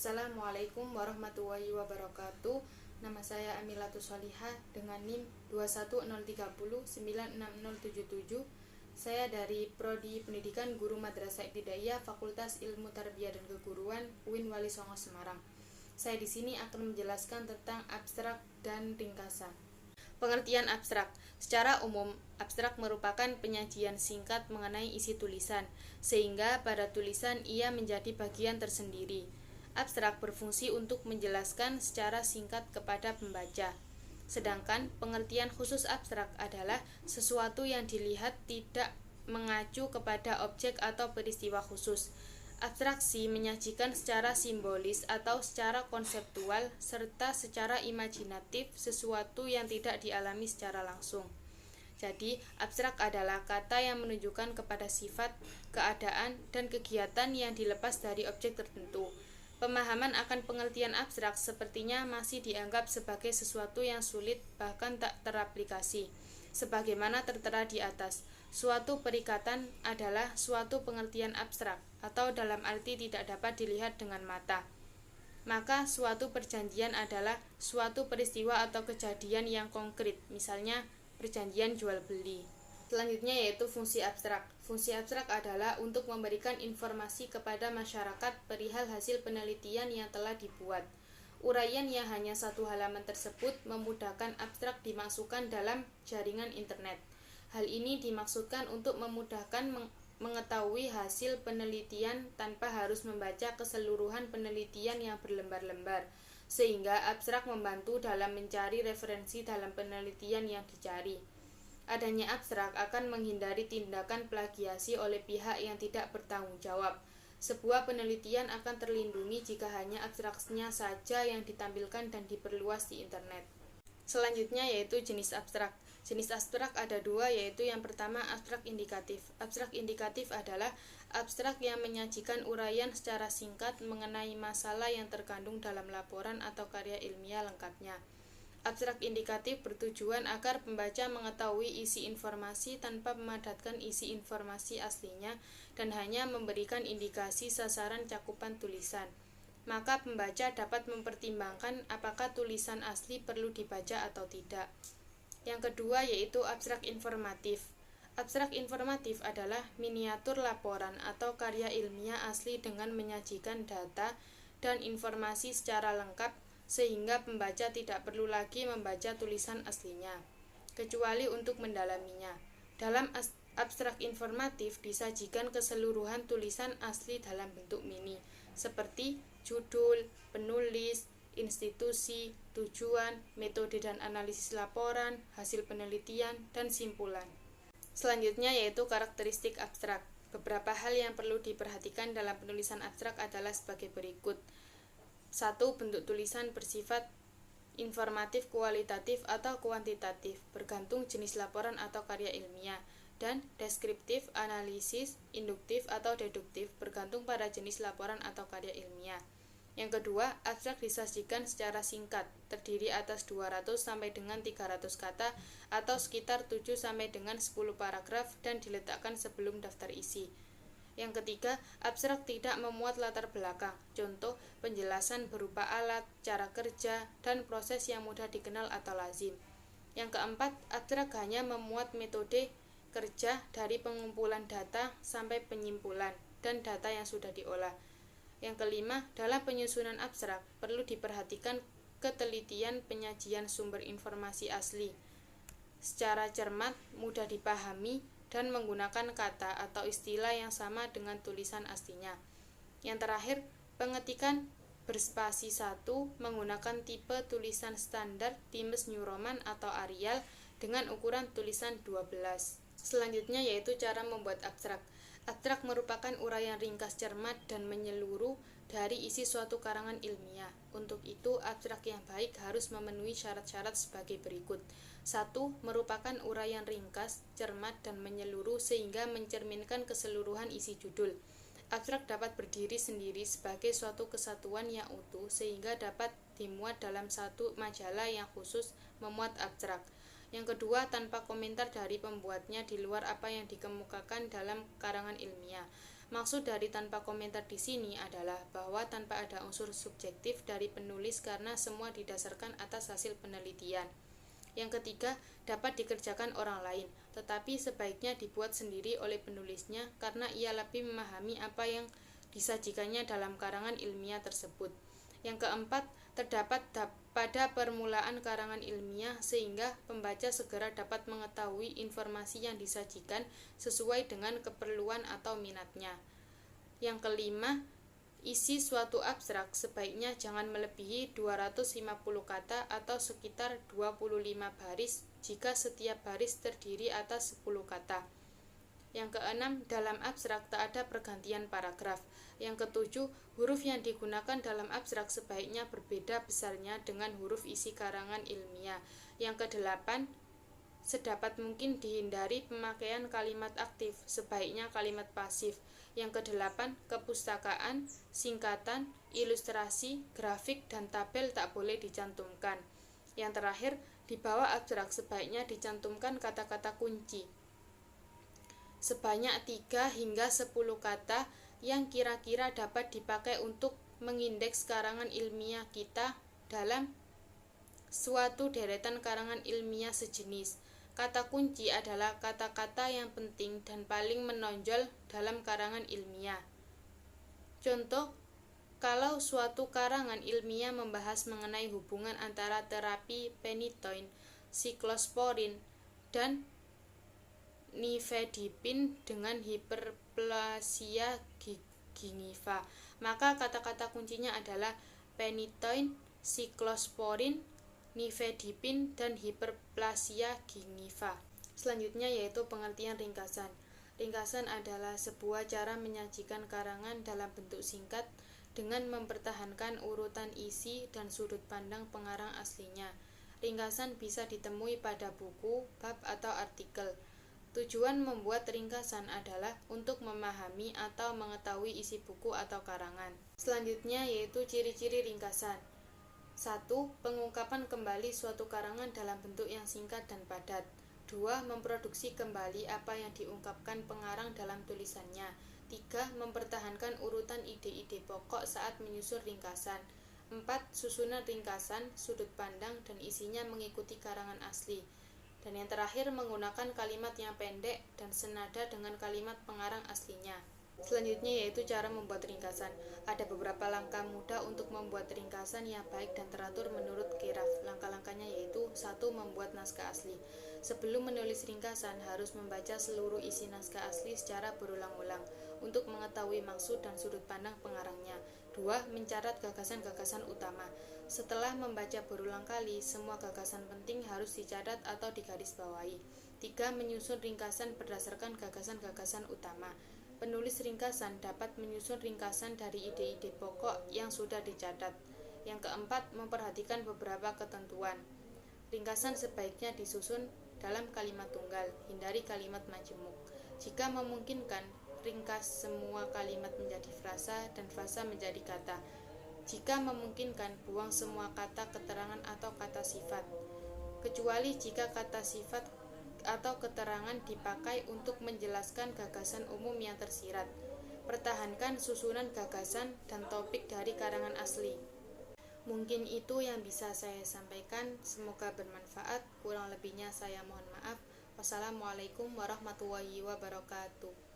Assalamualaikum warahmatullahi wabarakatuh. Nama saya Amilatus Solihah dengan NIM 21030966077. Saya dari Prodi Pendidikan Guru Madrasah Ibtidaiyah Fakultas Ilmu Tarbiyah dan Keguruan UIN Wali Songo Semarang. Saya di sini akan menjelaskan tentang abstrak dan ringkasan. Pengertian abstrak. Secara umum, abstrak merupakan penyajian singkat mengenai isi tulisan, sehingga pada tulisan ia menjadi bagian tersendiri. Abstrak berfungsi untuk menjelaskan secara singkat kepada pembaca. Sedangkan pengertian khusus abstrak adalah sesuatu yang dilihat tidak mengacu kepada objek atau peristiwa khusus. Abstraksi menyajikan secara simbolis atau secara konseptual serta secara imajinatif sesuatu yang tidak dialami secara langsung. Jadi, abstrak adalah kata yang menunjukkan kepada sifat, keadaan, dan kegiatan yang dilepas dari objek tertentu. Pemahaman akan pengertian abstrak sepertinya masih dianggap sebagai sesuatu yang sulit bahkan tak teraplikasi. Sebagaimana tertera di atas, suatu perikatan adalah suatu pengertian abstrak atau dalam arti tidak dapat dilihat dengan mata. Maka suatu perjanjian adalah suatu peristiwa atau kejadian yang konkret, misalnya perjanjian jual beli. Selanjutnya yaitu fungsi abstrak. Fungsi abstrak adalah untuk memberikan informasi kepada masyarakat perihal hasil penelitian yang telah dibuat. Uraian yang hanya satu halaman tersebut memudahkan abstrak dimasukkan dalam jaringan internet. Hal ini dimaksudkan untuk memudahkan mengetahui hasil penelitian tanpa harus membaca keseluruhan penelitian yang berlembar-lembar, sehingga abstrak membantu dalam mencari referensi dalam penelitian yang dicari. Adanya abstrak akan menghindari tindakan plagiasi oleh pihak yang tidak bertanggung jawab. Sebuah penelitian akan terlindungi jika hanya abstraknya saja yang ditampilkan dan diperluas di internet. Selanjutnya yaitu jenis abstrak. Jenis abstrak ada dua, yaitu yang pertama abstrak indikatif. Abstrak indikatif adalah abstrak yang menyajikan uraian secara singkat mengenai masalah yang terkandung dalam laporan atau karya ilmiah lengkapnya. Abstrak indikatif bertujuan agar pembaca mengetahui isi informasi tanpa memadatkan isi informasi aslinya dan hanya memberikan indikasi sasaran cakupan tulisan. Maka pembaca dapat mempertimbangkan apakah tulisan asli perlu dibaca atau tidak. Yang kedua yaitu abstrak informatif. Abstrak informatif adalah miniatur laporan atau karya ilmiah asli dengan menyajikan data dan informasi secara lengkap sehingga pembaca tidak perlu lagi membaca tulisan aslinya, kecuali untuk mendalaminya. Dalam abstrak informatif disajikan keseluruhan tulisan asli dalam bentuk mini, seperti judul, penulis, institusi, tujuan, metode dan analisis laporan, hasil penelitian, dan simpulan. Selanjutnya yaitu karakteristik abstrak. Beberapa hal yang perlu diperhatikan dalam penulisan abstrak adalah sebagai berikut. 1. Bentuk tulisan bersifat informatif, kualitatif, atau kuantitatif, bergantung jenis laporan atau karya ilmiah, dan deskriptif, analisis, induktif, atau deduktif, bergantung pada jenis laporan atau karya ilmiah. Yang kedua, abstrak disajikan secara singkat, terdiri atas 200 sampai dengan 300 kata atau sekitar 7 sampai dengan 10 paragraf dan diletakkan sebelum daftar isi. Yang ketiga, abstrak tidak memuat latar belakang, contoh penjelasan berupa alat, cara kerja, dan proses yang mudah dikenal atau lazim. Yang keempat, abstrak hanya memuat metode kerja dari pengumpulan data sampai penyimpulan dan data yang sudah diolah. Yang kelima, dalam penyusunan abstrak perlu diperhatikan ketelitian penyajian sumber informasi asli secara cermat, mudah dipahami, dan menggunakan kata atau istilah yang sama dengan tulisan aslinya. Yang terakhir, pengetikan berspasi 1 menggunakan tipe tulisan standar Times New Roman atau Arial dengan ukuran tulisan 12. Selanjutnya yaitu cara membuat abstrak. Abstrak merupakan uraian ringkas cermat dan menyeluruh dari isi suatu karangan ilmiah. Untuk itu, abstrak yang baik harus memenuhi syarat-syarat sebagai berikut. 1. Merupakan uraian ringkas, cermat, dan menyeluruh sehingga mencerminkan keseluruhan isi judul. Abstrak dapat berdiri sendiri sebagai suatu kesatuan yang utuh sehingga dapat dimuat dalam satu majalah yang khusus memuat abstrak. Yang kedua, tanpa komentar dari pembuatnya di luar apa yang dikemukakan dalam karangan ilmiah. Maksud dari tanpa komentar di sini adalah bahwa tanpa ada unsur subjektif dari penulis karena semua didasarkan atas hasil penelitian. Yang ketiga, dapat dikerjakan orang lain, tetapi sebaiknya dibuat sendiri oleh penulisnya karena ia lebih memahami apa yang disajikannya dalam karangan ilmiah tersebut. Yang keempat, terdapat pada permulaan karangan ilmiah sehingga pembaca segera dapat mengetahui informasi yang disajikan sesuai dengan keperluan atau minatnya. Yang kelima, isi suatu abstrak sebaiknya jangan melebihi 250 kata atau sekitar 25 baris jika setiap baris terdiri atas 10 kata. Yang keenam, dalam abstrak tak ada pergantian paragraf. Yang ketujuh, huruf yang digunakan dalam abstrak sebaiknya berbeda besarnya dengan huruf isi karangan ilmiah. Yang kedelapan, sedapat mungkin dihindari pemakaian kalimat aktif, sebaiknya kalimat pasif. Yang kedelapan, kepustakaan, singkatan, ilustrasi, grafik, dan tabel tak boleh dicantumkan. Yang terakhir, di bawah abstrak sebaiknya dicantumkan kata-kata kunci sebanyak 3 hingga 10 kata yang kira-kira dapat dipakai untuk mengindeks karangan ilmiah kita dalam suatu deretan karangan ilmiah sejenis. Kata kunci adalah kata-kata yang penting dan paling menonjol dalam karangan ilmiah. Contoh, kalau suatu karangan ilmiah membahas mengenai hubungan antara terapi penitoin, siklosporin, dan nifedipin dengan hiperplasia gingiva, maka kata-kata kuncinya adalah penitoin, siklosporin, nifedipin, dan hiperplasia gingiva. Selanjutnya yaitu pengertian ringkasan. Ringkasan adalah sebuah cara menyajikan karangan dalam bentuk singkat dengan mempertahankan urutan isi dan sudut pandang pengarang aslinya. Ringkasan bisa ditemui pada buku, bab, atau artikel. Tujuan membuat ringkasan adalah untuk memahami atau mengetahui isi buku atau karangan. Selanjutnya yaitu ciri-ciri ringkasan. 1. Pengungkapan kembali suatu karangan dalam bentuk yang singkat dan padat. 2. Memproduksi kembali apa yang diungkapkan pengarang dalam tulisannya. 3. Mempertahankan urutan ide-ide pokok saat menyusun ringkasan. 4. Susunan ringkasan, sudut pandang, dan isinya mengikuti karangan asli. Dan yang terakhir, menggunakan kalimat yang pendek dan senada dengan kalimat pengarang aslinya. Selanjutnya yaitu cara membuat ringkasan. Ada beberapa langkah mudah untuk membuat ringkasan yang baik dan teratur menurut Kiraf. Langkah-langkahnya yaitu 1. Membuat naskah asli. Sebelum menulis ringkasan, harus membaca seluruh isi naskah asli secara berulang-ulang untuk mengetahui maksud dan sudut pandang pengarangnya. 2. Mencatat gagasan-gagasan utama. Setelah membaca berulang kali, semua gagasan penting harus dicatat atau digarisbawahi. 3. Menyusun ringkasan berdasarkan gagasan-gagasan utama. Penulis ringkasan dapat menyusun ringkasan dari ide-ide pokok yang sudah dicatat. Yang keempat, memperhatikan beberapa ketentuan. Ringkasan sebaiknya disusun dalam kalimat tunggal, hindari kalimat majemuk. Jika memungkinkan, ringkas semua kalimat menjadi frasa dan frasa menjadi kata. Jika memungkinkan, buang semua kata keterangan atau kata sifat, kecuali jika kata sifat atau keterangan dipakai untuk menjelaskan gagasan umum yang tersirat. Pertahankan susunan gagasan dan topik dari karangan asli. Mungkin itu yang bisa saya sampaikan, semoga bermanfaat. Kurang lebihnya saya mohon maaf. Wassalamualaikum warahmatullahi wabarakatuh.